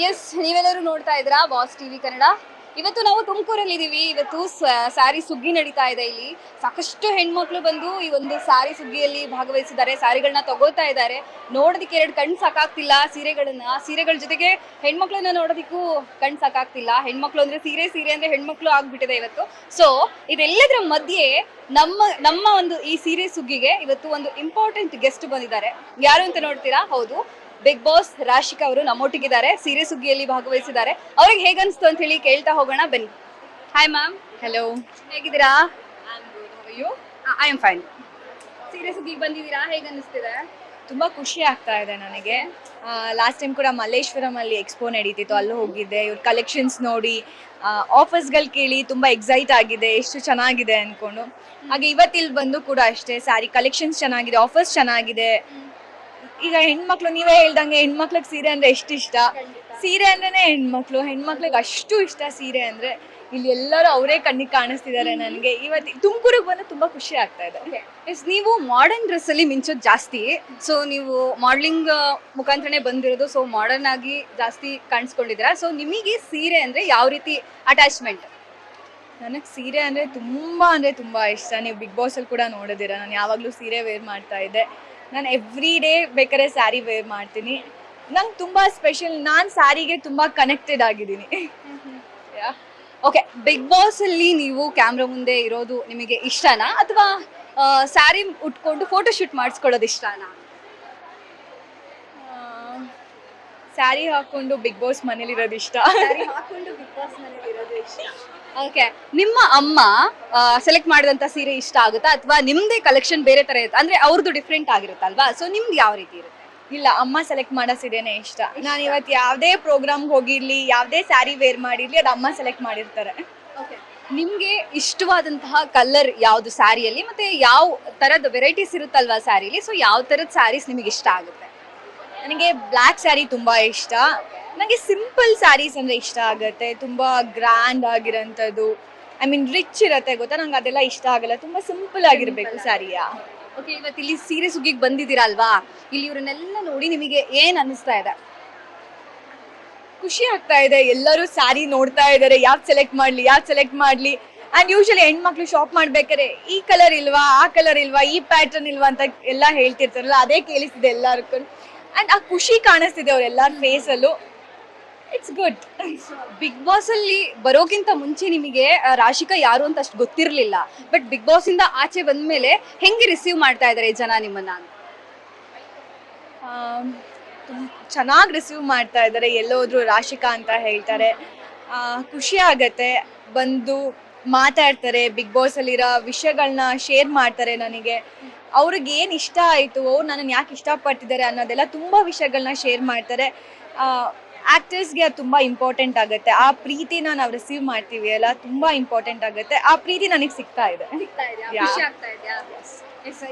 S, ನೀವೆಲ್ಲರೂ ನೋಡ್ತಾ ಇದ್ರಾ ಬಾಸ್ ಟಿವಿ ಕನ್ನಡ. ಇವತ್ತು ನಾವು ತುಮಕೂರಲ್ಲಿ ಇದೀವಿ. ಇವತ್ತು ಸ್ಯಾರಿ ಸುಗ್ಗಿ ನಡೀತಾ ಇದೆ. ಇಲ್ಲಿ ಸಾಕಷ್ಟು ಹೆಣ್ಮಕ್ಳು ಬಂದು ಈ ಒಂದು ಸ್ಯಾರಿ ಸುಗ್ಗಿಯಲ್ಲಿ ಭಾಗವಹಿಸಿದ್ದಾರೆ, ಸ್ಯಾರಿಗಳನ್ನ ತಗೋತಾ ಇದ್ದಾರೆ. ನೋಡೋದಕ್ಕೆ ಎರಡು ಕಣ್ಣು ಸಾಕಾಗ್ತಿಲ್ಲ ಸೀರೆಗಳ ಜೊತೆಗೆ ಹೆಣ್ಮಕ್ಳನ್ನ ನೋಡೋದಕ್ಕೂ ಕಣ್ಣು ಸಾಕಾಗ್ತಿಲ್ಲ. ಹೆಣ್ಮಕ್ಳು ಅಂದ್ರೆ ಸೀರೆ, ಸೀರೆ ಅಂದ್ರೆ ಹೆಣ್ಮಕ್ಳು ಆಗ್ಬಿಟ್ಟಿದೆ ಇವತ್ತು. ಸೊ ಇದೆಲ್ಲದರ ಮಧ್ಯೆ ನಮ್ಮ ಒಂದು ಈ ಸೀರೆ ಸುಗ್ಗಿಗೆ ಇವತ್ತು ಒಂದು ಇಂಪಾರ್ಟೆಂಟ್ ಗೆಸ್ಟ್ ಬಂದಿದ್ದಾರೆ. ಯಾರು ಅಂತ ನೋಡ್ತೀರಾ? ಹೌದು, ಬಿಗ್ ಬಾಸ್ ರಾಶಿಕಾ ಅವರು ನಮ್ಮೊಟ್ಟಿಗಿದ್ದಾರೆ, ಸೀರೆ ಸುಗ್ಗಿಯಲ್ಲಿ ಭಾಗವಹಿಸಿದ್ದಾರೆ. ಅವ್ರಿಗೆ ಹೇಗನ್ಸ್ತು ಅಂತ ಹೇಳಿ ಕೇಳ್ತಾ ಹೋಗೋಣ, ಬನ್ನಿ. Hi ma'am. ಹಲೋ, ಹೇಗಿದ್ದೀರಾ? ಯು? I am fine. ಸೀರೆ ಸುಗ್ಗಿಗೆ ಬಂದಿದ್ದೀರಾ, ಹೇಗನ್ನಿಸ್ತಿದೆ? ತುಂಬ ಖುಷಿ ಆಗ್ತಾ ಇದೆ ನನಗೆ. ಲಾಸ್ಟ್ ಟೈಮ್ ಕೂಡ ಮಲ್ಲೇಶ್ವರಂ ಅಲ್ಲಿ ಎಕ್ಸ್ಪೋ ನಡೀತಿತ್ತು, ಅಲ್ಲೂ ಹೋಗಿದ್ದೆ. ಇವ್ರ ಕಲೆಕ್ಷನ್ಸ್ ನೋಡಿ, ಆಫರ್ಸ್ಗಳು ಕೇಳಿ ತುಂಬ ಎಕ್ಸೈಟ್ ಆಗಿದೆ, ಎಷ್ಟು ಚೆನ್ನಾಗಿದೆ ಅಂದ್ಕೊಂಡು. ಹಾಗೆ ಇವತ್ತಿಲ್ಲಿ ಬಂದು ಕೂಡ ಅಷ್ಟೇ, ಸ್ಯಾರಿ ಕಲೆಕ್ಷನ್ಸ್ ಚೆನ್ನಾಗಿದೆ, ಆಫರ್ಸ್ ಚೆನ್ನಾಗಿದೆ. ಈಗ ಹೆಣ್ಮಕ್ಳು, ನೀವೇ ಹೇಳ್ದಂಗೆ ಹೆಣ್ಮಕ್ಳಿಗೆ ಸೀರೆ ಅಂದ್ರೆ ಎಷ್ಟು ಇಷ್ಟ. ಸೀರೆ ಅಂದ್ರೇನೆ ಹೆಣ್ಮಕ್ಳಿಗೆ ಅಷ್ಟು ಇಷ್ಟ ಸೀರೆ ಅಂದ್ರೆ. ಇಲ್ಲಿ ಎಲ್ಲರೂ ಅವರೇ ಕಣ್ಣಿಗೆ ಕಾಣಿಸ್ತಿದ್ದಾರೆ ನನಗೆ. ಇವತ್ತು ತುಮಕೂರಿಗೆ ಬಂದು ತುಂಬಾ ಖುಷಿ ಆಗ್ತಾ ಇದೆ. ಎಸ್, ನೀವು ಮಾಡರ್ನ್ ಡ್ರೆಸ್ ಅಲ್ಲಿ ಮಿಂಚೋದು ಜಾಸ್ತಿ. ಸೊ ನೀವು ಮಾಡಲಿಂಗ್ ಮುಖಾಂತರನೇ ಬಂದಿರೋದು, ಸೊ ಮಾಡರ್ನ್ ಆಗಿ ಜಾಸ್ತಿ ಕಾಣಿಸ್ಕೊಂಡಿದ್ದೀರಾ. ಸೊ ನಿಮಗೆ ಸೀರೆ ಅಂದ್ರೆ ಯಾವ ರೀತಿ ಅಟ್ಯಾಚ್ಮೆಂಟ್? ನನಗೆ ಸೀರೆ ಅಂದ್ರೆ ತುಂಬಾ ಇಷ್ಟ. ನೀವು ಬಿಗ್ ಬಾಸ್ ಅಲ್ಲಿ ಕೂಡ ನೋಡಿದಿರ, ನಾನು ಯಾವಾಗಲೂ ಸೀರೆ ವೇರ್ ಮಾಡ್ತಾ ಇದ್ದೆ. ನಾನು ಎವ್ರಿ ಡೇ ಬೇಕಾದ್ರೆ ಸ್ಯಾರಿ ವೇರ್ ಮಾಡ್ತೀನಿ. ನಂಗೆ ತುಂಬ ಸ್ಪೆಷಲ್, ನಾನು ಸ್ಯಾರಿಗೆ ತುಂಬ ಕನೆಕ್ಟೆಡ್ ಆಗಿದ್ದೀನಿ. ಓಕೆ, ಬಿಗ್ ಬಾಸ್ ಅಲ್ಲಿ ನೀವು ಕ್ಯಾಮ್ರಾ ಮುಂದೆ ಇರೋದು ನಿಮಗೆ ಇಷ್ಟನಾ, ಅಥವಾ ಸ್ಯಾರಿ ಉಟ್ಕೊಂಡು ಫೋಟೋ ಶೂಟ್ ಮಾಡಿಸ್ಕೊಳ್ಳೋದು ಇಷ್ಟನಾ? ಸ್ಯಾರಿ ಹಾಕೊಂಡು ಬಿಗ್ ಬಾಸ್ ಮನೇಲಿರೋದು ಇಷ್ಟ. ಓಕೆ, ನಿಮ್ಮ ಅಮ್ಮ ಸೆಲೆಕ್ಟ್ ಮಾಡಿದಂತ ಸೀರೆ ಇಷ್ಟ ಆಗುತ್ತಾ, ಅಥವಾ ನಿಮ್ದೇ ಕಲೆಕ್ಷನ್ ಬೇರೆ ತರ ಇರುತ್ತೆ? ಅಂದ್ರೆ ಅವ್ರದ್ದು ಡಿಫ್ರೆಂಟ್ ಆಗಿರುತ್ತಲ್ವಾ, ಸೊ ನಿಮ್ದು ಯಾವ ರೀತಿ ಇರುತ್ತೆ? ಇಲ್ಲ, ಅಮ್ಮ ಸೆಲೆಕ್ಟ್ ಮಾಡೋ ಸೀರೆನೇ ಇಷ್ಟ. ನಾನು ಇವತ್ತು ಯಾವುದೇ ಪ್ರೋಗ್ರಾಮ್ಗೆ ಹೋಗಿರ್ಲಿ, ಯಾವುದೇ ಸ್ಯಾರಿ ವೇರ್ ಮಾಡಿರ್ಲಿ, ಅದು ಅಮ್ಮ ಸೆಲೆಕ್ಟ್ ಮಾಡಿರ್ತಾರೆ. ನಿಮ್ಗೆ ಇಷ್ಟವಾದಂತಹ ಕಲರ್ ಯಾವ್ದು ಸ್ಯಾರಿಯಲ್ಲಿ, ಮತ್ತೆ ಯಾವ ತರದ ವೆರೈಟೀಸ್ ಇರುತ್ತಲ್ವಾ ಸ್ಯಾರಿಲಿ, ಸೊ ಯಾವ ತರದ ಸ್ಯಾರೀಸ್ ನಿಮಗೆ ಇಷ್ಟ ಆಗುತ್ತೆ? ನನಗೆ ಬ್ಲ್ಯಾಕ್ ಸ್ಯಾರಿ ತುಂಬ ಇಷ್ಟ. ನನಗೆ ಸಿಂಪಲ್ ಸ್ಯಾರೀಸ್ ಅಂದರೆ ಇಷ್ಟ ಆಗುತ್ತೆ, ತುಂಬ ಗ್ರ್ಯಾಂಡ್ ಆಗಿರೋಂಥದ್ದು. ಐ ಮೀನ್ ರಿಚ್ ಇರುತ್ತೆ ಗೊತ್ತಾ, ನಂಗೆ ಅದೆಲ್ಲ ಇಷ್ಟ ಆಗಲ್ಲ. ತುಂಬ ಸಿಂಪಲ್ ಆಗಿರಬೇಕು ಸ್ಯಾರಿಯಾ. ಓಕೆ, ಇವತ್ತು ಇಲ್ಲಿ ಸೀರೆ ಸುಗ್ಗಿಗೆ ಬಂದಿದ್ದೀರಾ ಅಲ್ವಾ, ಇಲ್ಲಿ ಇವ್ರನ್ನೆಲ್ಲ ನೋಡಿ ನಿಮಗೆ ಏನ್ ಅನಿಸ್ತಾ ಇದೆ? ಖುಷಿ ಆಗ್ತಾ ಇದೆ. ಎಲ್ಲರೂ ಸ್ಯಾರಿ ನೋಡ್ತಾ ಇದ್ದಾರೆ, ಯಾವ್ದು ಸೆಲೆಕ್ಟ್ ಮಾಡಲಿ. ಆ್ಯಂಡ್ ಯೂಶಲಿ ಹೆಣ್ಮಕ್ಳು ಶಾಪ್ ಮಾಡ್ಬೇಕಾದ್ರೆ ಈ ಕಲರ್ ಇಲ್ವಾ, ಆ ಕಲರ್ ಇಲ್ವಾ, ಈ ಪ್ಯಾಟರ್ನ್ ಇಲ್ವಾ ಅಂತ ಎಲ್ಲ ಹೇಳ್ತಿರ್ತಾರಲ್ಲ, ಅದೇ ಕೇಳಿಸ್ತಿದೆ ಎಲ್ಲರಿಗೂ. ಆ್ಯಂಡ್ ಆ ಖುಷಿ ಕಾಣಿಸ್ತಿದೆ ಅವರೆಲ್ಲರ ಫೇಸಲ್ಲೂ. It's good. ಬಿಗ್ ಬಾಸ್ ಅಲ್ಲಿ ಬರೋಕ್ಕಿಂತ ಮುಂಚೆ ನಿಮಗೆ ರಾಶಿಕಾ ಯಾರು ಅಂತ ಅಷ್ಟು ಗೊತ್ತಿರಲಿಲ್ಲ, ಬಟ್ ಬಿಗ್ ಬಾಸ್ ಇಂದ ಆಚೆ ಬಂದ್ಮೇಲೆ ಹೆಂಗೆ ರಿಸೀವ್ ಮಾಡ್ತಾ ಇದ್ದಾರೆ ಜನ ನಿಮ್ಮನ್ನ? ಚೆನ್ನಾಗಿ ರಿಸೀವ್ ಮಾಡ್ತಾ ಇದ್ದಾರೆ. ಎಲ್ಲೋದ್ರು ರಾಶಿಕಾ ಅಂತ ಹೇಳ್ತಾರೆ. ಖುಷಿ ಆಗತ್ತೆ, ಬಂದು ಮಾತಾಡ್ತಾರೆ, ಬಿಗ್ ಬಾಸ್ ಅಲ್ಲಿರೋ ವಿಷಯಗಳನ್ನ ಶೇರ್ ಮಾಡ್ತಾರೆ ನನಗೆ. ಅವ್ರಿಗೆ ಏನು ಇಷ್ಟ ಆಯಿತು, ಅವ್ರು ನನ್ನನ್ನು ಯಾಕೆ ಇಷ್ಟಪಟ್ಟಿದ್ದಾರೆ ಅನ್ನೋದೆಲ್ಲ ತುಂಬ ವಿಷಯಗಳನ್ನ ಶೇರ್ ಮಾಡ್ತಾರೆ. ಆ್ಯಕ್ಟರ್ಸ್ಗೆ ಅದು ತುಂಬ ಇಂಪಾರ್ಟೆಂಟ್ ಆಗುತ್ತೆ. ಆ ಪ್ರೀತಿನ ನಾವು ರಿಸೀವ್ ಮಾಡ್ತೀವಿ ಅಲ್ಲ, ತುಂಬ ಇಂಪಾರ್ಟೆಂಟ್ ಆಗುತ್ತೆ. ಆ ಪ್ರೀತಿ ನನಗೆ ಸಿಗ್ತಾ ಇದೆ.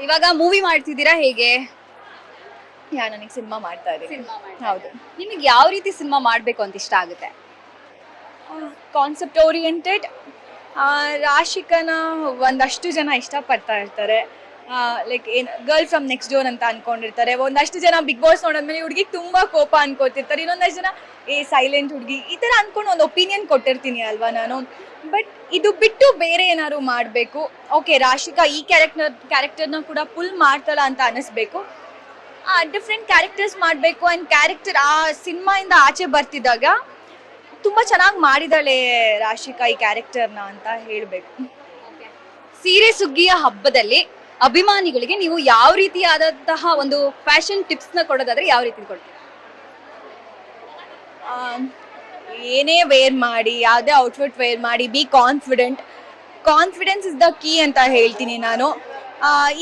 ಇವಾಗ ಮೂವಿ ಮಾಡ್ತಿದ್ದೀರಾ ಹೇಗೆ? ನನಗೆ ಸಿನಿಮಾ ಮಾಡ್ತಾ ಇದ್ದೀನಿ. ಹೌದು. ನಿಮಗೆ ಯಾವ ರೀತಿ ಸಿನಿಮಾ ಮಾಡಬೇಕು ಅಂತ ಇಷ್ಟ ಆಗುತ್ತೆ? Concept oriented. ರಾಶಿಕನ ಒಂದಷ್ಟು ಜನ ಇಷ್ಟಪಡ್ತಾ ಇರ್ತಾರೆ. Like girl from next door ಅಂತ ಅನ್ಕೊಂಡಿರ್ತಾರೆ. ಒಂದಷ್ಟು ಜನ ಬಿಗ್ ಬಾಸ್ ನೋಡಿದ್ಮೇಲೆ ಹುಡುಗಿಗೆ ತುಂಬ ಕೋಪ ಅನ್ಕೋತಿರ್ತಾರೆ. ಇನ್ನೊಂದಷ್ಟು ಜನ ಸೈಲೆಂಟ್ ಹುಡುಗಿ ಈ ಥರ ಅನ್ಕೊಂಡು ಒಂದು ಒಪಿನಿಯನ್ ಕೊಟ್ಟಿರ್ತೀನಿ ಅಲ್ವಾ ನಾನು. ಬಟ್ ಇದು ಬಿಟ್ಟು ಬೇರೆ ಏನಾದ್ರು ಮಾಡಬೇಕು. ಓಕೆ, ರಾಶಿಕಾ ಈ ಕ್ಯಾರೆಕ್ಟರ್ನ ಕೂಡ ಪುಲ್ ಮಾಡ್ತಾಳ ಅಂತ ಅನ್ನಿಸ್ಬೇಕು. ಡಿಫ್ರೆಂಟ್ ಕ್ಯಾರೆಕ್ಟರ್ಸ್ ಮಾಡಬೇಕು. ಆ್ಯಂಡ್ ಕ್ಯಾರೆಕ್ಟರ್ ಆ ಸಿನಿಮಾಯಿಂದ ಆಚೆ ಬರ್ತಿದ್ದಾಗ ತುಂಬ ಚೆನ್ನಾಗಿ ಮಾಡಿದಾಳೆ ರಾಶಿಕಾ ಈ ಕ್ಯಾರೆಕ್ಟರ್ನ ಅಂತ ಹೇಳಬೇಕು. ಸೀರೆ ಸುಗ್ಗಿಯ ಹಬ್ಬದಲ್ಲಿ ಅಭಿಮಾನಿಗಳಿಗೆ ನೀವು ಯಾವ ರೀತಿಯಾದಂತಹ ಒಂದು ಫ್ಯಾಷನ್ ಟಿಪ್ಸ್ನ ಕೊಡೋದಾದ್ರೆ ಯಾವ ರೀತಿ ಕೊಡ್ತೀರಾ? ಏನೇ ವೇರ್ ಮಾಡಿ, ಯಾವುದೇ ಔಟ್ಫಿಟ್ ವೇರ್ ಮಾಡಿ, B confidence is the key ಅಂತ ಹೇಳ್ತೀನಿ ನಾನು.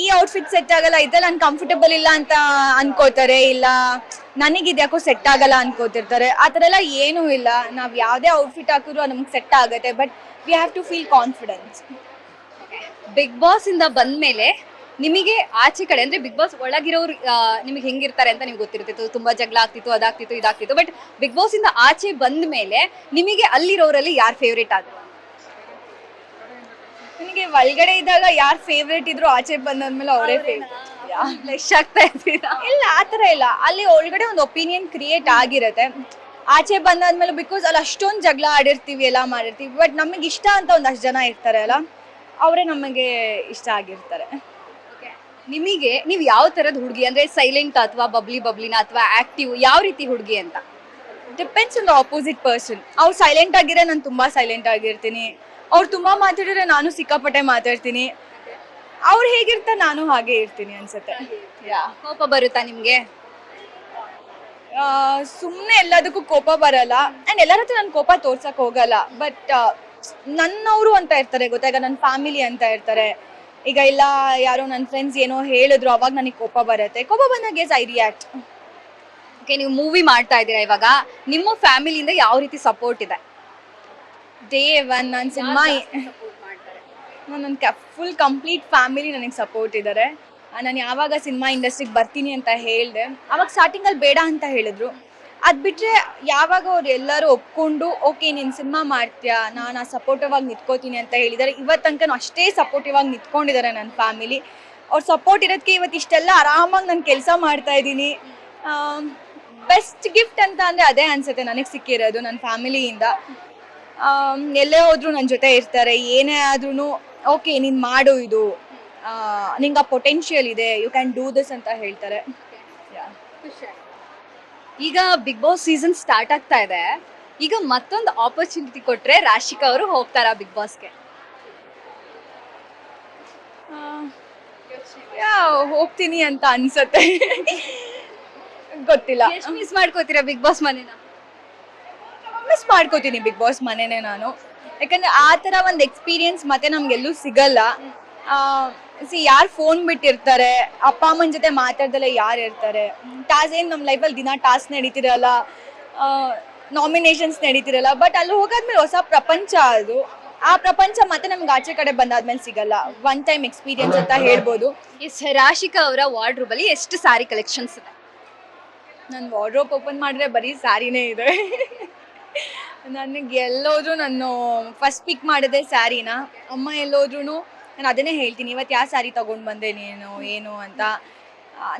ಈ ಔಟ್ಫಿಟ್ ಸೆಟ್ ಆಗಲ್ಲ, ಇದ್ರಲ್ಲಿ ನಾನು ಕಂಫರ್ಟಬಲ್ ಇಲ್ಲ ಅಂತ ಅನ್ಕೋತಾರೆ, ಇಲ್ಲ ನನಗಿದ್ಯಾಕೋ ಸೆಟ್ ಆಗಲ್ಲ ಅನ್ಕೋತಿರ್ತಾರೆ. ಆ ಥರ ಎಲ್ಲ ಏನೂ ಇಲ್ಲ. ನಾವು ಯಾವುದೇ ಔಟ್ಫಿಟ್ ಹಾಕಿದ್ರು ಅದು ನಮ್ಗೆ ಸೆಟ್ ಆಗುತ್ತೆ. But we have to feel confidence. Bigg Boss ಇಂದ ಬಂದ್ಮೇಲೆ ನಿಮಗೆ ಆಚೆ ಕಡೆ ಅಂದ್ರೆ ಬಿಗ್ ಬಾಸ್ ಒಳಗಿರೋರು ನಿಮಗೆ ಹೆಂಗಿರ್ತಾರೆ ಅಂತ ನಿಮ್ಗೆ ಗೊತ್ತಿರ್ತಿತ್ತು, ತುಂಬಾ ಜಗಳ ಆಗ್ತಿತ್ತು, ಅದಾಗ್ತಿತ್ತು, ಇದಾಗ್ತಿತ್ತು. ಬಟ್ ಬಿಗ್ ಬಾಸ್ ಇಂದ ಆಚೆ ಬಂದ ಮೇಲೆ ನಿಮಗೆ ಅಲ್ಲಿರೋರಲ್ಲಿ ಯಾರು ಫೇವ್ರೇಟ್ ಆದ್ರು? ನನಗೆ ಒಳಗಡೆ ಇದ್ದಾಗ ಯಾರು ಫೇವ್ರೇಟ್ ಇದ್ರು, ಆಚೆ ಬಂದಾದ್ಮೇಲೆ ಅವರೇ ಫೇವ್ರೇಟ್. ಫ್ಲೆಶ್ ಆಗ್ತಾ ಇದ್ದೀರಾ? ಇಲ್ಲ, ಆ ಥರ ಇಲ್ಲ. ಅಲ್ಲಿ ಒಳಗಡೆ ಒಂದು ಒಪಿನಿಯನ್ ಕ್ರಿಯೇಟ್ ಆಗಿರುತ್ತೆ. ಆಚೆ ಬಂದಾದ್ಮೇಲೆ ಬಿಕಾಸ್ ಅಲ್ಲಿ ಅಷ್ಟೊಂದು ಜಗಳ ಆಡಿರ್ತೀವಿ ಎಲ್ಲ ಮಾಡಿರ್ತೀವಿ, ಬಟ್ ನಮಗೆ ಇಷ್ಟ ಅಂತ ಒಂದಷ್ಟು ಜನ ಇರ್ತಾರೆ ಅಲ್ಲ, ಅವರೇ ನಮಗೆ ಇಷ್ಟ ಆಗಿರ್ತಾರೆ. ನಿಮಗೆ ನೀವು ಯಾವ ತರದ ಹುಡುಗಿ ಅಂದ್ರೆ ಸೈಲೆಂಟ್ ಅಥವಾ ಬಬ್ಲಿನ ಅಥವಾ ಆಕ್ಟಿವ್, ಯಾವ ರೀತಿ ಹುಡುಗಿ ಅಂತ? Depends on the opposite person. ಅವ್ರು ಸೈಲೆಂಟ್ ಆಗಿದ್ರೆ ನಾನು ತುಂಬಾ ಸೈಲೆಂಟ್ ಆಗಿರ್ತೀನಿ, ಅವ್ರು ತುಂಬಾ ಮಾತಾಡಿದ್ರೆ ನಾನು ಸಿಕ್ಕಾಪಟ್ಟೆ ಮಾತಾಡ್ತೀನಿ. ಅವ್ರು ಹೇಗಿರ್ತಾರೆ ನಾನು ಹಾಗೆ ಇರ್ತೀನಿ ಅನ್ಸುತ್ತೆ. ಕೋಪ ಬರುತ್ತಾ ನಿಮ್ಗೆ? ಸುಮ್ಮನೆ ಎಲ್ಲದಕ್ಕೂ ಕೋಪ ಬರಲ್ಲ, ಆ್ಯಂಡ್ ಎಲ್ಲರ ಹತ್ರ ನಾನು ಕೋಪ ತೋರ್ಸಕ್ ಹೋಗಲ್ಲ. ಬಟ್ ನನ್ನವರು ಅಂತ ಇರ್ತಾರೆ ಗೊತ್ತಾ, ಈಗ ನನ್ನ ಫ್ಯಾಮಿಲಿ ಅಂತ ಇರ್ತಾರೆ. ಈಗ ಇಲ್ಲ ಯಾರೋ ನನ್ನ ಫ್ರೆಂಡ್ಸ್ ಏನೋ ಹೇಳಿದ್ರು, ಅವಾಗ ನನಗೆ ಕೋಪ ಬರುತ್ತೆ. ಕೋಪ ಬಂದಾಗ ಐ ರಿಯಾಕ್ಟ್. ಓಕೆ, ನೀವು ಮೂವಿ ಮಾಡ್ತಾ ಇದ್ದೀರಾ ಇವಾಗ, ನಿಮ್ಮ ಫ್ಯಾಮಿಲಿಯಿಂದ ಯಾವ ರೀತಿ ಸಪೋರ್ಟ್ ಇದೆ? ಡೇ ಒನ್ ನನ್ನ ಸಿನಿಮಾ ನನ್ನ ಫುಲ್ ಕಂಪ್ಲೀಟ್ ಫ್ಯಾಮಿಲಿ ನನಗೆ ಸಪೋರ್ಟ್ ಇದ್ದಾರೆ. ನಾನು ಯಾವಾಗ ಸಿನಿಮಾ ಇಂಡಸ್ಟ್ರಿಗೆ ಬರ್ತೀನಿ ಅಂತ ಹೇಳಿದೆ, ಅವಾಗ ಸ್ಟಾರ್ಟಿಂಗಲ್ಲಿ ಬೇಡ ಅಂತ ಹೇಳಿದ್ರು. ಅದು ಬಿಟ್ಟರೆ ಯಾವಾಗ ಅವ್ರು ಎಲ್ಲರೂ ಒಪ್ಕೊಂಡು ಓಕೆ ನೀನು ಸಿನಿಮಾ ಮಾಡ್ತೀಯಾ, ನಾನು ಸಪೋರ್ಟಿವ್ ಆಗಿ ನಿಂತ್ಕೋತೀನಿ ಅಂತ ಹೇಳಿದ್ದಾರೆ. ಇವತ್ತು ತನಕ ಅಷ್ಟೇ ಸಪೋರ್ಟಿವ್ ಆಗಿ ನಿಂತ್ಕೊಂಡಿದ್ದಾರೆ ನನ್ನ ಫ್ಯಾಮಿಲಿ. ಅವ್ರ ಸಪೋರ್ಟ್ ಇರೋದಕ್ಕೆ ಇವತ್ತು ಇಷ್ಟೆಲ್ಲ ಆರಾಮಾಗಿ ನಾನು ಕೆಲಸ ಮಾಡ್ತಾ ಇದ್ದೀನಿ. ಬೆಸ್ಟ್ ಗಿಫ್ಟ್ ಅಂತ ಅಂದರೆ ಅದೇ ಅನಿಸುತ್ತೆ ನನಗೆ ಸಿಕ್ಕಿರೋದು ನನ್ನ ಫ್ಯಾಮಿಲಿಯಿಂದ. ಎಲ್ಲೇ ಹೋದ್ರು ನನ್ನ ಜೊತೆ ಇರ್ತಾರೆ. ಏನೇ ಆದ್ರೂ ಓಕೆ ನೀನು ಮಾಡು, ಇದು ನಿಂಗೆ ಪೊಟೆನ್ಷಿಯಲ್ ಇದೆ, ಯು ಕ್ಯಾನ್ ಡೂ ದಿಸ್ ಅಂತ ಹೇಳ್ತಾರೆ. ಈಗ ಬಿಗ್ ಬಾಸ್ ಸೀಸನ್ ಸ್ಟಾರ್ಟ್ ಆಗ್ತಾ ಇದೆ. ಈಗ ಮತ್ತೊಂದು ಆಪರ್ಚುನಿಟಿ ಕೊಟ್ರೆ ರಾಶಿಕಾ ಅವರು ಹೋಗ್ತಾರಾ ಬಿಗ್ ಬಾಸ್ಗೆ? ಹೋಗ್ತೀನಿ ಅಂತ ಅನ್ಸತ್ತೆ. ಗೊತ್ತಿಲ್ಲ. ಎಷ್ಟು ಮಿಸ್ ಮಾಡ್ಕೋತೀರಾ ಬಿಗ್ ಬಾಸ್ ಮನೇನ? ಮಿಸ್ ಮಾಡ್ಕೋತೀನಿ ಬಿಗ್ ಬಾಸ್ ಮನೇನೆ ನಾನು, ಯಾಕಂದ್ರೆ ಆ ಥರ ಒಂದು ಎಕ್ಸ್ಪೀರಿಯನ್ಸ್ ಮತ್ತೆ ನಮ್ಗೆಲ್ಲೂ ಸಿಗಲ್ಲ. ಯಾರು ಫೋನ್ ಬಿಟ್ಟಿರ್ತಾರೆ, ಅಪ್ಪ ಅಮ್ಮನ ಜೊತೆ ಮಾತಾಡ್ದಲ್ಲೇ ಯಾರು ಇರ್ತಾರೆ. ಏನು ನಮ್ಮ ಲೈಫಲ್ಲಿ ದಿನ ಟಾಸ್ಕ್ ನಡೀತಿರಲ್ಲ, ನಾಮಿನೇಷನ್ಸ್ ನಡೀತಿರಲ್ಲ. ಬಟ್ ಅಲ್ಲಿ ಹೋಗಾದ್ಮೇಲೆ ಹೊಸ ಪ್ರಪಂಚ ಅದು. ಆ ಪ್ರಪಂಚ ಮತ್ತೆ ನಮ್ಗೆ ಆಚೆ ಕಡೆ ಬಂದಾದ್ಮೇಲೆ ಸಿಗಲ್ಲ. ಒನ್ ಟೈಮ್ ಎಕ್ಸ್ಪೀರಿಯನ್ಸ್ ಅಂತ ಹೇಳ್ಬೋದು. ರಾಶಿಕಾ ಅವರ ವಾರ್ಡ್ರೋಬ್ ಅಲ್ಲಿ ಎಷ್ಟು ಸ್ಯಾರಿ ಕಲೆಕ್ಷನ್ಸ್ ಇದೆ? ನನ್ನ ವಾರ್ಡ್ರೋಬ್ ಓಪನ್ ಮಾಡಿದ್ರೆ ಬರೀ ಸ್ಯಾರಿನೇ ಇದೆ. ನನಗೆ ಎಲ್ಲೋದ್ರೂ ನಾನು ಫಸ್ಟ್ ಪಿಕ್ ಮಾಡಿದೆ ಸ್ಯಾರಿನ. ಅಮ್ಮ ಎಲ್ಲೋದ್ರೂ ನಾನು ಅದನ್ನೇ ಹೇಳ್ತೀನಿ, ಇವತ್ತು ಯಾವ ಸ್ಯಾರಿ ತೊಗೊಂಡು ಬಂದೆ ನೀನು ಏನು ಅಂತ.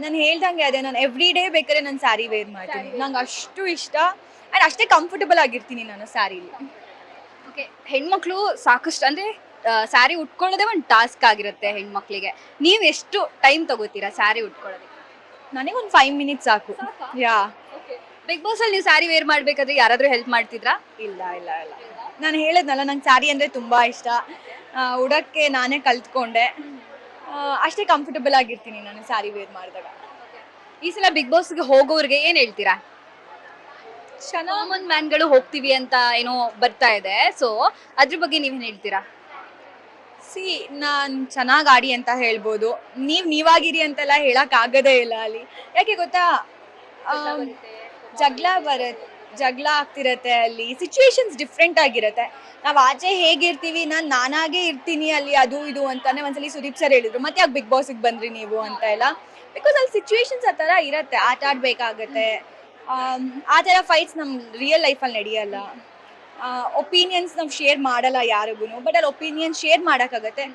ನಾನು ಹೇಳ್ದಂಗೆ ಅದೇ, ನಾನು ಎವ್ರಿ ಡೇ ಬೇಕಾದ್ರೆ ನಾನು ಸ್ಯಾರಿ ವೇರ್ ಮಾಡ್ತೀನಿ. ನಂಗೆ ಅಷ್ಟು ಇಷ್ಟ ಆ್ಯಂಡ್ ಅಷ್ಟೇ ಕಂಫರ್ಟಬಲ್ ಆಗಿರ್ತೀನಿ ನಾನು ಸ್ಯಾರಿಲಿ. ಓಕೆ, ಹೆಣ್ಮಕ್ಳು ಸಾಕಷ್ಟು ಅಂದರೆ ಸ್ಯಾರಿ ಉಟ್ಕೊಳ್ಳೋದೇ ಒಂದು ಟಾಸ್ಕ್ ಆಗಿರುತ್ತೆ ಹೆಣ್ಮಕ್ಳಿಗೆ. ನೀವು ಎಷ್ಟು ಟೈಮ್ ತಗೋತೀರಾ ಸ್ಯಾರಿ ಉಟ್ಕೊಳ್ಳೋದಕ್ಕೆ? ನನಗೊಂದು 5 ಮಿನಿಟ್ಸ್ ಸಾಕು. ಯಾ. ಬಿಗ್ ಬಾಸ್ ಅಲ್ಲಿ ನೀವು ಸ್ಯಾರಿ ವೇರ್ ಮಾಡ್ಬೇಕಾದ್ರೆ ಯಾರಾದ್ರೂ ಹೆಲ್ಪ್ ಮಾಡ್ತಿದ್ರಾ? ಇಲ್ಲ ಇಲ್ಲ ಇಲ್ಲ, ನಾನು ಹೇಳಿದ್ನಲ್ಲ ನಂಗೆ ಸ್ಯಾರಿ ಅಂದರೆ ತುಂಬ ಇಷ್ಟ. ಉಡೋಕ್ಕೆ ನಾನೇ ಕಲ್ತ್ಕೊಂಡೆ. ಅಷ್ಟೇ ಕಂಫರ್ಟಬಲ್ ಆಗಿರ್ತೀನಿ ನಾನು ಸ್ಯಾರಿ ವೇರ್ ಮಾಡಿದಾಗ. ಈ ಸಲ ಬಿಗ್ ಬಾಸ್ಗೆ ಹೋಗೋರಿಗೆ ಏನು ಹೇಳ್ತೀರಾ? ಕಾಮನ್ ಮ್ಯಾನ್ಗಳು ಹೋಗ್ತೀವಿ ಅಂತ ಏನೋ ಬರ್ತಾ ಇದೆ, ಸೊ ಅದ್ರ ಬಗ್ಗೆ ನೀವೇನು ಹೇಳ್ತೀರಾ? ನಾನು ಚೆನ್ನಾಗಿ ಆಡಿ ಅಂತ ಹೇಳ್ಬೋದು. ನೀವಾಗಿರಿ ಅಂತೆಲ್ಲ ಹೇಳೋಕ್ಕಾಗೋದೇ ಇಲ್ಲ ಅಲ್ಲಿ. ಯಾಕೆ ಗೊತ್ತಾ, ಜಗಳ ಆಗ್ತಿರತ್ತೆ ಅಲ್ಲಿ. ಸಿಚುವೇಶನ್ಸ್ ಡಿಫ್ರೆಂಟ್ ಆಗಿರುತ್ತೆ. ನಾವು ಆಚೆ ಹೇಗಿರ್ತೀವಿ, ನಾನಾಗೇ ಇರ್ತೀನಿ ಅಲ್ಲಿ, ಅದು ಇದು ಅಂತಾನೆ ಒಂದ್ಸಲಿ ಸುದೀಪ್ ಸರ್ ಹೇಳಿದ್ರು, ಮತ್ತೆ ಯಾಕೆ ಬಿಗ್ ಬಾಸಿಗೆ ಬಂದ್ರಿ ನೀವು ಅಂತ ಎಲ್ಲ. ಬಿಕಾಸ್ ಅಲ್ಲಿ ಸಿಚುವೇಶನ್ಸ್ ಆ ಥರ ಇರುತ್ತೆ, ಆಟ ಆಡಬೇಕಾಗತ್ತೆ. ಆ ಥರ ಫೈಟ್ಸ್ ನಮ್ಮ ರಿಯಲ್ ಲೈಫಲ್ಲಿ ನಡೆಯಲ್ಲ. ಒಪಿನಿಯನ್ಸ್ ನಾವು ಶೇರ್ ಮಾಡಲ್ಲ ಯಾರಿಗೂ, ಬಟ್ ಅಲ್ಲಿ ಒಪಿನಿಯನ್ ಶೇರ್ ಮಾಡೋಕ್ಕಾಗತ್ತೆ.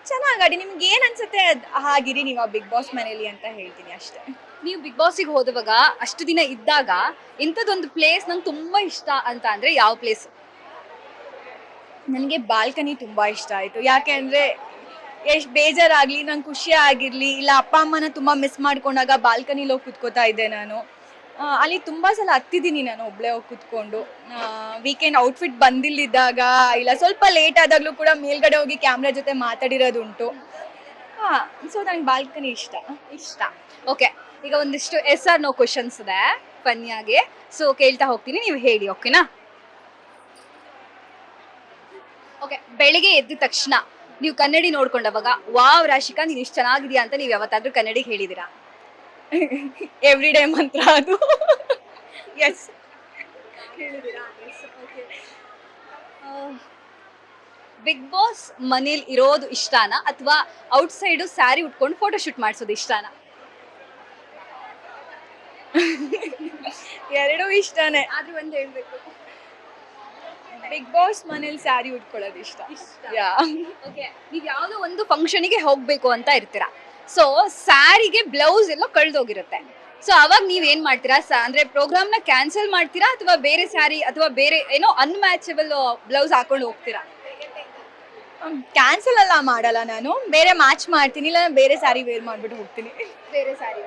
ಚೆನ್ನಾಗಿ ನಿಮ್ಗೆ ಏನು ಅನ್ಸುತ್ತೆ ಹಾಗಿರಿ ನೀವು ಆ ಬಿಗ್ ಬಾಸ್ ಮನೇಲಿ ಅಂತ ಹೇಳ್ತೀನಿ ಅಷ್ಟೇ. ನೀವು ಬಿಗ್ ಬಾಸಿಗೆ ಹೋದವಾಗ ಅಷ್ಟು ದಿನ ಇದ್ದಾಗ ಇಂಥದ್ದೊಂದು ಪ್ಲೇಸ್ ನಂಗೆ ತುಂಬ ಇಷ್ಟ ಅಂತ ಅಂದರೆ ಯಾವ ಪ್ಲೇಸ್? ನನಗೆ ಬಾಲ್ಕನಿ ತುಂಬ ಇಷ್ಟ ಆಯಿತು. ಯಾಕೆ ಅಂದರೆ ಎಷ್ಟು ಬೇಜಾರಾಗಲಿ, ನಂಗೆ ಖುಷಿ ಆಗಿರಲಿ, ಇಲ್ಲ ಅಪ್ಪ ಅಮ್ಮನ ತುಂಬ ಮಿಸ್ ಮಾಡ್ಕೊಂಡಾಗ ಬಾಲ್ಕನಿಲಿ ಹೋಗಿ ಕುತ್ಕೋತಾ ಇದ್ದೆ ನಾನು. ಅಲ್ಲಿ ತುಂಬ ಸಲ ಹತ್ತಿದ್ದೀನಿ ನಾನು ಒಬ್ಬಳೇ ಹೋಗಿ ಕುತ್ಕೊಂಡು. ವೀಕೆಂಡ್ ಔಟ್ಫಿಟ್ ಬಂದಿಲ್ಲಿದ್ದಾಗ, ಇಲ್ಲ ಸ್ವಲ್ಪ ಲೇಟ್ ಆದಾಗಲೂ ಕೂಡ ಮೇಲ್ಗಡೆ ಹೋಗಿ ಕ್ಯಾಮ್ರಾ ಜೊತೆ ಮಾತಾಡಿರೋದುಂಟು. ಸೊ ನನಗೆ ಬಾಲ್ಕನಿ ಇಷ್ಟ. ಓಕೆ, ಈಗ ಒಂದಿಷ್ಟು ಎಸ್ ಆರ್ ನೋ ಕ್ವಶನ್ಸ್ ಇದೆ ಫನ್ನಿಯಾಗಿ, ಸೊ ಕೇಳ್ತಾ ಹೋಗ್ತೀನಿ, ನೀವು ಹೇಳಿ. ಓಕೆನಾ? ಓಕೆ, ಬೆಳಿಗ್ಗೆ ಎದ್ದ ತಕ್ಷಣ ನೀವು ಕನ್ನಡಿ ನೋಡ್ಕೊಂಡವಾಗ ವಾವ್ ರಾಶಿಕಾ ನೀನು ಇಷ್ಟು ಚೆನ್ನಾಗಿದೆಯಾ ಅಂತ ನೀವು ಯಾವತ್ತಾದ್ರೂ ಕನ್ನಡಿಗೆ ಹೇಳಿದ್ದೀರಾ? ಎವ್ರಿ ಡೇ ಮಂತ್ರ ಅದು. ಎಸ್, ಬಿಗ್ ಬಾಸ್ ಮನೇಲಿ ಇರೋದು ಇಷ್ಟನಾ ಅಥವಾ ಔಟ್ಸೈಡು ಸ್ಯಾರಿ ಉಟ್ಕೊಂಡು ಫೋಟೋ ಶೂಟ್ ಮಾಡಿಸೋದು ಇಷ್ಟನಾ? ಎರಡೂ ಇಷ್ಟನೇ, ಆದ್ರೂ ಒಂದು ಹೇಳ್ಬೇಕು. ಬಿಗ್ ಬಾಸ್ ಮನೇಲಿ ಸ್ಯಾರಿ ಉಟ್ಕೊಳ್ಳೋದು ಇಷ್ಟ. ಓಕೆ, ನೀವು ಯಾವುದೋ ಒಂದು ಫಂಕ್ಷನಿಗೆ ಹೋಗ್ಬೇಕು ಅಂತ ಇರ್ತೀರಾ, ಸೊ ಸ್ಯಾರಿಗೆ ಬ್ಲೌಸ್ ಎಲ್ಲ ಕಳ್ದೋಗಿರುತ್ತೆ, ಸೊ ಅವಾಗ ನೀವ್ ಏನ್ ಮಾಡ್ತೀರಾ ಅಂದ್ರೆ ಪ್ರೋಗ್ರಾಮ್ ನ ಕ್ಯಾನ್ಸಲ್ ಮಾಡ್ತೀರಾ ಅಥವಾ ಬೇರೆ ಸ್ಯಾರಿ ಅಥವಾ ಬೇರೆ ಏನೋ ಅನ್ಮ್ಯಾಚಬಲ್ ಬ್ಲೌಸ್ ಹಾಕೊಂಡು ಹೋಗ್ತೀರಾ? ಕ್ಯಾನ್ಸಲ್ ಎಲ್ಲ ಮಾಡಲ್ಲ ನಾನು, ಬೇರೆ ಮ್ಯಾಚ್ ಮಾಡ್ತೀನಿ, ಇಲ್ಲ ಬೇರೆ ಸ್ಯಾರಿ ವೇರ್ ಮಾಡ್ಬಿಟ್ಟು ಹೋಗ್ತೀನಿ. ಬೇರೆ ಸ್ಯಾರಿ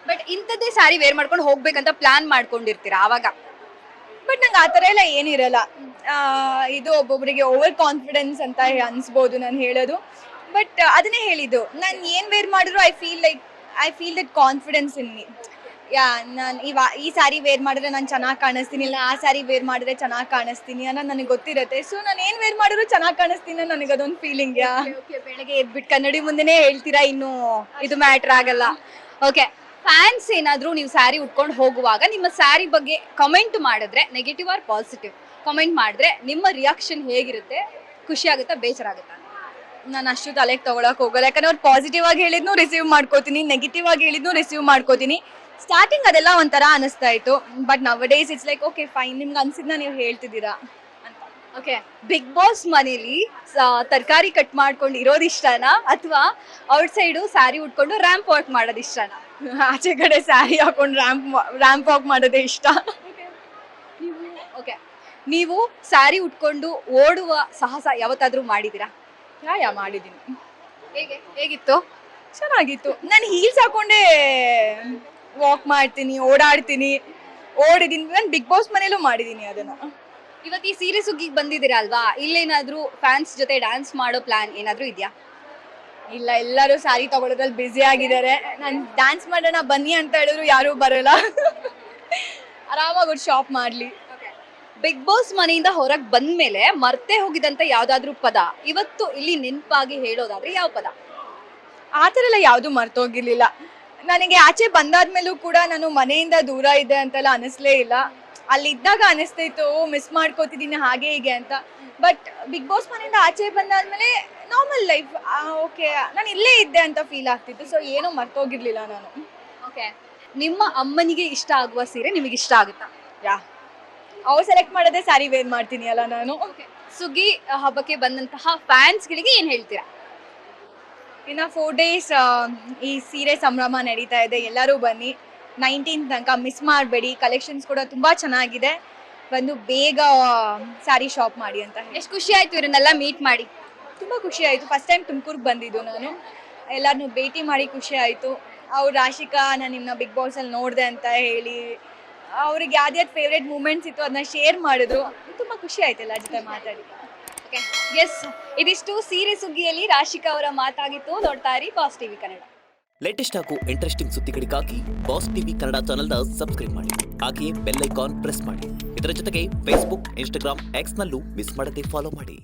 ಬಟ್ ಇಂಥದ್ದೇ ಸ್ಯಾರಿ ವೇರ್ ಮಾಡ್ಕೊಂಡು ಹೋಗ್ಬೇಕಂತ ಪ್ಲಾನ್ ಮಾಡ್ಕೊಂಡಿರ್ತೀರಾ ಅವಾಗ? ಬಟ್ ನಂಗೆ ಆ ಥರ ಎಲ್ಲ ಏನಿರಲ್ಲ. ಇದು ಒಬ್ಬೊಬ್ಬರಿಗೆ ಓವರ್ ಕಾನ್ಫಿಡೆನ್ಸ್ ಅಂತ ಅನ್ಸ್ಬೋದು ನಾನು ಹೇಳೋದು. ಬಟ್ ಅದನ್ನೇ ಹೇಳಿದ್ದು, ನಾನು ಏನು ವೇರ್ ಮಾಡಿದ್ರು I feel that confidence in me. ನಾನು ಈ ಸ್ಯಾರಿ ವೇರ್ ಮಾಡಿದ್ರೆ ನಾನು ಚೆನ್ನಾಗಿ ಕಾಣಿಸ್ತೀನಿ, ಇಲ್ಲ ಆ ಸ್ಯಾರಿ ವೇರ್ ಮಾಡಿದ್ರೆ ಚೆನ್ನಾಗಿ ಕಾಣಿಸ್ತೀನಿ ಅನ್ನೋದು ನನಗೆ ಗೊತ್ತಿರುತ್ತೆ. ಸೊ ನಾನು ಏನು ವೇರ್ ಮಾಡಿದ್ರು ಚೆನ್ನಾಗಿ ಕಾಣಿಸ್ತೀನಿ ಅನ್ನೋ ನನಗೆ ಅದೊಂದು ಫೀಲಿಂಗ್. ಬೆಳಗ್ಗೆ ಎದ್ಬಿಟ್ಟು ಕನ್ನಡಿ ಮುಂದೆನೇ ಹೇಳ್ತೀರಾ, ಇನ್ನು ಇದು ಮ್ಯಾಟ್ರ್ ಆಗಲ್ಲ. ಓಕೆ, ಫ್ಯಾನ್ಸ್ ಏನಾದರೂ ನೀವು ಸ್ಯಾರಿ ಉಟ್ಕೊಂಡು ಹೋಗುವಾಗ ನಿಮ್ಮ ಸ್ಯಾರಿ ಬಗ್ಗೆ ಕಮೆಂಟ್ ಮಾಡಿದ್ರೆ, ನೆಗೆಟಿವ್ ಆರ್ ಪಾಸಿಟಿವ್ ಕಮೆಂಟ್ ಮಾಡಿದ್ರೆ ನಿಮ್ಮ ರಿಯಾಕ್ಷನ್ ಹೇಗಿರುತ್ತೆ? ಖುಷಿ ಆಗುತ್ತಾ, ಬೇಜಾರಾಗುತ್ತಾ? ನಾನು ಅಷ್ಟು ತಲೆಗೆ ತೊಗೊಳಕ್ಕೆ ಹೋಗಲ್ಲ, ಯಾಕಂದ್ರೆ ಅವ್ರು ಪಾಸಿಟಿವ್ ಆಗಿ ಹೇಳಿದ್ನು ರಿಸೀವ್ ಮಾಡ್ಕೋತೀನಿ, ನೆಗೆಟಿವ್ ಆಗಿ ಹೇಳಿದ್ನು ರಿಸೀವ್ ಮಾಡ್ಕೋತೀನಿ. ಸ್ಟಾರ್ಟಿಂಗ್ ಅದೆಲ್ಲ ಒಂಥರ ಅನಿಸ್ತಾ ಇತ್ತು, but now days it's like okay fine, ನಿಮ್ಗೆ ಅನ್ಸಿದ್ನ ನೀವು ಹೇಳ್ತಿದ್ದೀರಾ ಅಂತ. ಓಕೆ, ಬಿಗ್ ಬಾಸ್ ಮನೇಲಿ ತರಕಾರಿ ಕಟ್ ಮಾಡ್ಕೊಂಡು ಇರೋದು ಇಷ್ಟನಾ ಅಥವಾ ಔಟ್ ಸೈಡು ಸ್ಯಾರಿ ಉಟ್ಕೊಂಡು ರ್ಯಾಂಪ್ ವಾಕ್ ಮಾಡೋದು ಇಷ್ಟನಾ? ಆಚೆ ಕಡೆ ಸ್ಯಾರಿ ಹಾಕೊಂಡು ರ್ಯಾಂಪ್ ವಾಕ್ ಮಾಡೋದೇ ಇಷ್ಟ. ಓಕೆ, ನೀವು ಸ್ಯಾರಿ ಉಟ್ಕೊಂಡು ಓಡುವ ಸಾಹಸ ಯಾವತ್ತಾದ್ರೂ ಮಾಡಿದ್ದೀರಾ? ಮಾಡಿದ್ದೀನಿ. ಹೇಗಿತ್ತು? ಚೆನ್ನಾಗಿತ್ತು. ನಾನು ಹೀಲ್ಸ್ ಹಾಕೊಂಡೇ ವಾಕ್ ಮಾಡ್ತೀನಿ, ಓಡಿದ್ದೀನಿ. ನಾನು ಬಿಗ್ ಬಾಸ್ ಮನೇಲೂ ಮಾಡಿದ್ದೀನಿ ಅದನ್ನ. ಇವತ್ತು ಈ ಸೀರೆ ಸುಗ್ಗಿಗೆ ಬಂದಿದ್ದೀರಾ ಅಲ್ವಾ, ಇಲ್ಲೇನಾದ್ರೂ ಫ್ಯಾನ್ಸ್ ಜೊತೆ ಡ್ಯಾನ್ಸ್ ಮಾಡೋ ಪ್ಲಾನ್ ಏನಾದ್ರೂ ಇದೆಯಾ? ಇಲ್ಲ, ಎಲ್ಲರೂ ಸ್ಯಾರಿ ತಗೊಳ್ಳೋದ್ರಲ್ಲಿ ಬ್ಯುಸಿ ಆಗಿದ್ದಾರೆ. ನಾನು ಡ್ಯಾನ್ಸ್ ಮಾಡೋಣ ಬನ್ನಿ ಅಂತ ಹೇಳಿದ್ರು ಯಾರೂ ಬರೋಲ್ಲ. ಆರಾಮಾಗಿ ಅವ್ರು ಶಾಪ್ ಮಾಡಲಿ. ಬಿಗ್ ಬಾಸ್ ಮನೆಯಿಂದ ಹೊರಗೆ ಬಂದ್ಮೇಲೆ ಮರ್ತೆ ಹೋಗಿದಂತ ಯಾವ್ದಾದ್ರು ಪದ ಇವತ್ತು ಇಲ್ಲಿ ನೆನಪಾಗಿ ಹೇಳೋದಾದ್ರೆ ಯಾವ ಪದ? ಆ ಥರ ಎಲ್ಲ ಯಾವುದೂ ಮರ್ತೋಗಿರ್ಲಿಲ್ಲ. ನನಗೆ ಆಚೆ ಬಂದಾದ್ಮೇಲೂ ಕೂಡ ನಾನು ಮನೆಯಿಂದ ದೂರ ಇದೆ ಅಂತೆಲ್ಲ ಅನಿಸ್ಲೇ ಇಲ್ಲ. ಅಲ್ಲಿದ್ದಾಗ ಅನಿಸ್ತಿತ್ತು ಮಿಸ್ ಮಾಡ್ಕೋತಿದ್ದೀನಿ ಹಾಗೆ ಹೀಗೆ ಅಂತ. ಬಟ್ ಬಿಗ್ ಬಾಸ್ ಮನೆಯಿಂದ ಆಚೆ ಬಂದಾದ್ಮೇಲೆ ನಾರ್ಮಲ್ ಲೈಫ್, ಓಕೆ ನಾನು ಇಲ್ಲೇ ಇದ್ದೆ ಅಂತ ಫೀಲ್ ಆಗ್ತಿತ್ತು. ಸೊ ಏನೂ ಮರ್ತೋಗಿರ್ಲಿಲ್ಲ ನಾನು. ಓಕೆ, ನಿಮ್ಮ ಅಮ್ಮನಿಗೆ ಇಷ್ಟ ಆಗುವ ಸೀರೆ ನಿಮಗೆ ಇಷ್ಟ ಆಗುತ್ತಾ? ಅವ್ರು ಸೆಲೆಕ್ಟ್ ಮಾಡೋದೇ ಸ್ಯಾರಿ ವೇರ್ ಮಾಡ್ತೀನಿ ಅಲ್ಲ ನಾನು. ಸುಗ್ಗಿ ಹಬ್ಬಕ್ಕೆ ಬಂದಂತಹ ಫ್ಯಾನ್ಸ್ಗಳಿಗೆ ಏನು ಹೇಳ್ತೀರಾ? ಇನ್ನು 4 days ಈ ಸೀರೆ ಸಂಭ್ರಮ ನಡೀತಾ ಇದೆ, ಎಲ್ಲರೂ ಬನ್ನಿ. 19th ತನಕ ಮಿಸ್ ಮಾಡಬೇಡಿ. ಕಲೆಕ್ಷನ್ಸ್ ಕೂಡ ತುಂಬ ಚೆನ್ನಾಗಿದೆ, ಬಂದು ಬೇಗ ಸ್ಯಾರಿ ಶಾಪ್ ಮಾಡಿ ಅಂತ ಹೇಳಿ. ಎಷ್ಟು ಖುಷಿ ಆಯ್ತು ಇವರನ್ನೆಲ್ಲ ಮೀಟ್ ಮಾಡಿ? ತುಂಬ ಖುಷಿ ಆಯಿತು. ಫಸ್ಟ್ ಟೈಮ್ ತುಮಕೂರ್ಗೆ ಬಂದಿದ್ದು ನಾನು, ಎಲ್ಲರನ್ನೂ ಭೇಟಿ ಮಾಡಿ ಖುಷಿ ಆಯಿತು. ಅವ್ರು ರಾಶಿಕಾ ನಾನು ನಿಮ್ಮನ್ನ ಬಿಗ್ ಬಾಸಲ್ಲಿ ನೋಡಿದೆ ಅಂತ ಹೇಳಿ ಅವ್ರಿಗೆ ಯಾವ್ದು ಫೇವ್ರೆಟ್ ಮೂಮೆಂಟ್ಸ್ ಇತ್ತು ಅದನ್ನ ಶೇರ್ ಮಾಡಿದ್ರು. ತುಂಬ ಖುಷಿ ಆಯ್ತು ಎಲ್ಲ ಜೊತೆ ಮಾತಾಡಿ. ಓಕೆ, ಎಸ್, ಇದಿಷ್ಟು ಸೀರೆ ಸುಗ್ಗಿಯಲ್ಲಿ ರಾಶಿಕಾ ಅವರ ಮಾತಾಗಿತ್ತು. ನೋಡ್ತಾ ಇರಿ ಬಾಸ್ ಟಿವಿ ಕನ್ನಡ. ಲೇಟೆಸ್ಟ್ ಹಾಗೂ ಇಂಟ್ರೆಸ್ಟಿಂಗ್ ಸುದ್ದಿಗಳಿಗಾಗಿ ಬಾಸ್ ಟಿವಿ ಕನ್ನಡ ಚಾನೆಲ್ನ ಸಬ್ಸ್ಕ್ರೈಬ್ ಮಾಡಿ. ಹಾಗೆಯೇ ಬೆಲ್ ಐಕಾನ್ ಪ್ರೆಸ್ ಮಾಡಿ. ಇದರ ಜೊತೆಗೆ ಫೇಸ್ಬುಕ್, ಇನ್ಸ್ಟಾಗ್ರಾಮ್, ಎಕ್ಸ್ನಲ್ಲೂ ಮಿಸ್ ಮಾಡದೆ ಫಾಲೋ ಮಾಡಿ.